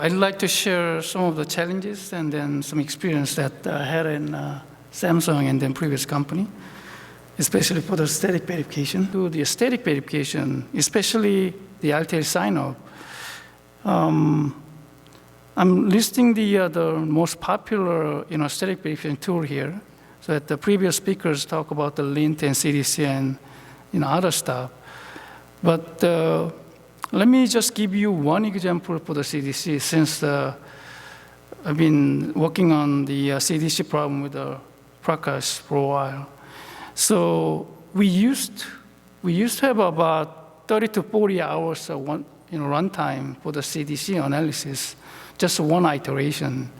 I'd like to share some of the challenges and then some experience that I had in Samsung and then previous company, especially for the static verification. To the static verification, especially the RTL sign-off, I'm listing the most popular static verification tool here, so that the previous speakers talk about the lint and CDC and other stuff. But let me just give you one example for the CDC, since I've been working on the CDC problem with Prakash for a while. So we used to have about 30 to 40 hours of runtime for the CDC analysis, just one iteration.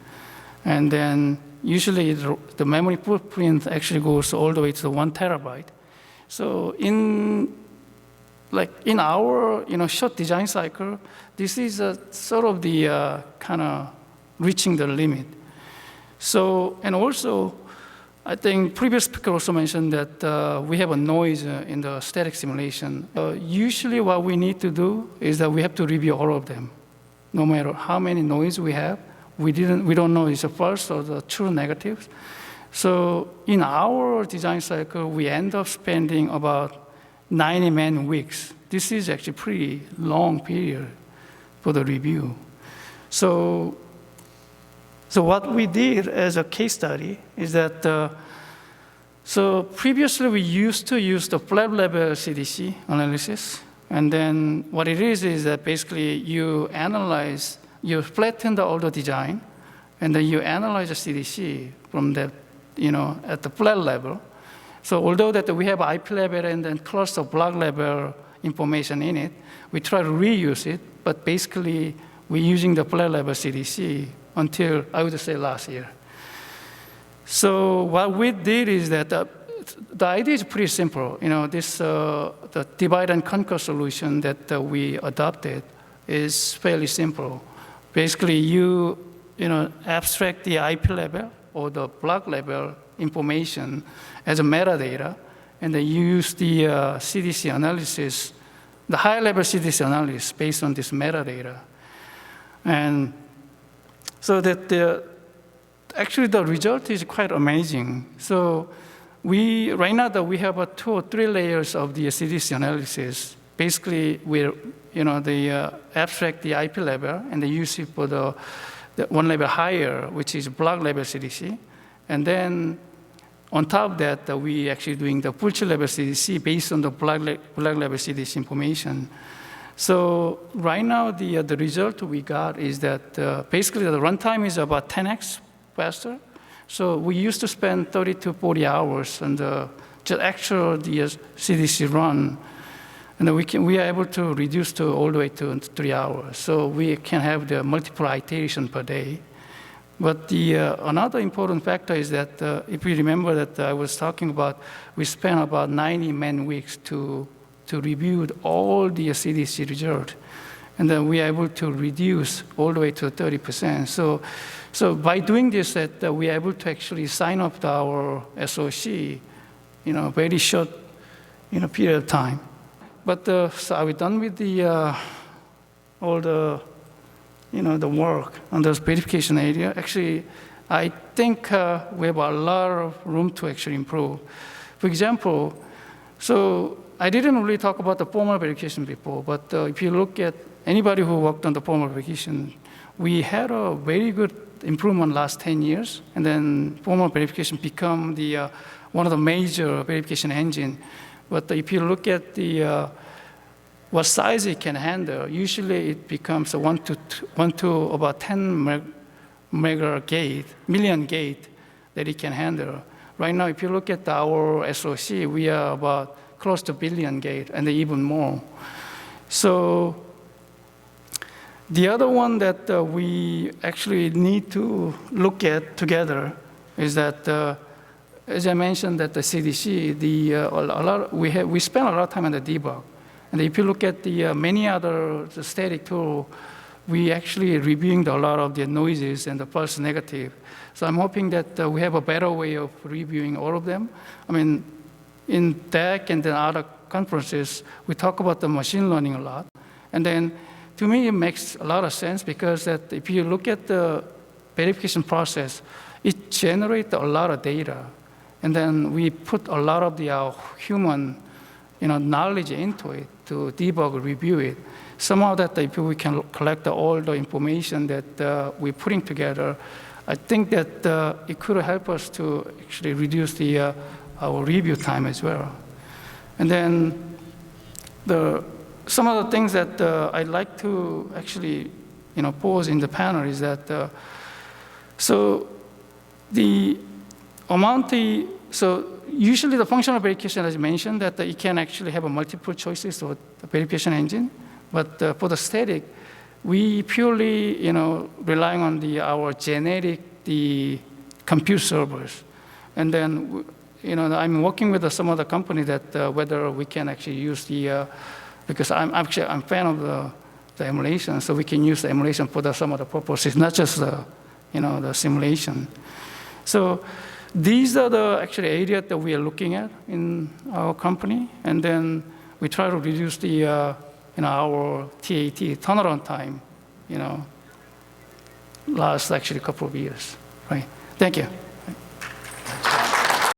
And then usually the memory footprint actually goes all the way to 1 terabyte. So in our short design cycle, this is sort of the kind of reaching the limit. So, and also, I think previous speaker also mentioned that we have a noise in the static simulation. Usually what we need to do is that we have to review all of them. No matter how many noise we have, we don't know it's the false or the true negatives. So in our design cycle, we end up spending about 90 man-weeks. This is actually pretty long period for the review. So what we did as a case study is that, so previously we used to use the flat level CDC analysis. And then what it is that basically you flatten the older design, and then you analyze the CDC from that, at the flat level. So although that we have IP level and then cluster block level information in it, we try to reuse it, but basically we're using the flat level CDC until, I would say, last year. So what we did is that the idea is pretty simple. The divide and conquer solution that we adopted is fairly simple. Basically, you abstract the IP level or the block level information as a metadata, and then you use the CDC analysis, the high level CDC analysis based on this metadata. And so that actually the result is quite amazing. So right now that we have 2 or 3 layers of the CDC analysis. Basically, they abstract the IP level and they use it for the one level higher, which is block level CDC. And then on top of that, we actually doing the full chip level CDC based on the block level CDC information. So right now, the result we got is that basically the runtime is about 10x faster. So we used to spend 30 to 40 hours on the actual CDC run, and then we are able to reduce to all the way to 3 hours. So we can have the multiple iteration per day. But another important factor is that if you remember that I was talking about, we spent about 90 man-weeks to review all the CDC results. And then we are able to reduce all the way to 30%. So by doing this, that we are able to actually sign up to our SOC, very short, period of time. But so are we done with all the, the work on this verification area? Actually, I think we have a lot of room to actually improve. For example, so I didn't really talk about the formal verification before, but if you look at anybody who worked on the formal verification, we had a very good improvement last 10 years, and then formal verification become one of the major verification engine. But if you look at what size it can handle, usually it becomes a 1 to about 10 million gate that it can handle. Right now, if you look at our SOC, we are about close to billion gate, and even more. So the other one that we actually need to look at together is that, as I mentioned, that the CDC, we spend a lot of time on the debug. And if you look at the many other static tools, we actually reviewing a lot of the noises and the false negative. So I'm hoping that we have a better way of reviewing all of them. I mean, in DEC and then other conferences, we talk about the machine learning a lot. And then to me, it makes a lot of sense because that if you look at the verification process, it generates a lot of data. And then we put a lot of the human knowledge into it to debug, review it. Somehow that if we can collect all the information that we're putting together, I think that it could help us to actually reduce our review time as well. And then some of the things that I'd like to actually pose in the panel is that so usually the functional verification, as you mentioned, that it can actually have a multiple choices for the verification engine. But for the static, we purely, relying on our generic, compute servers. And then, I'm working with some other company that whether we can actually use because I'm a fan of the emulation, so we can use the emulation for some other purposes, not just the simulation. So these are the actually areas that we are looking at in our company, and then we try to reduce our TAT, turnaround time, last actually couple of years, right? Thank you.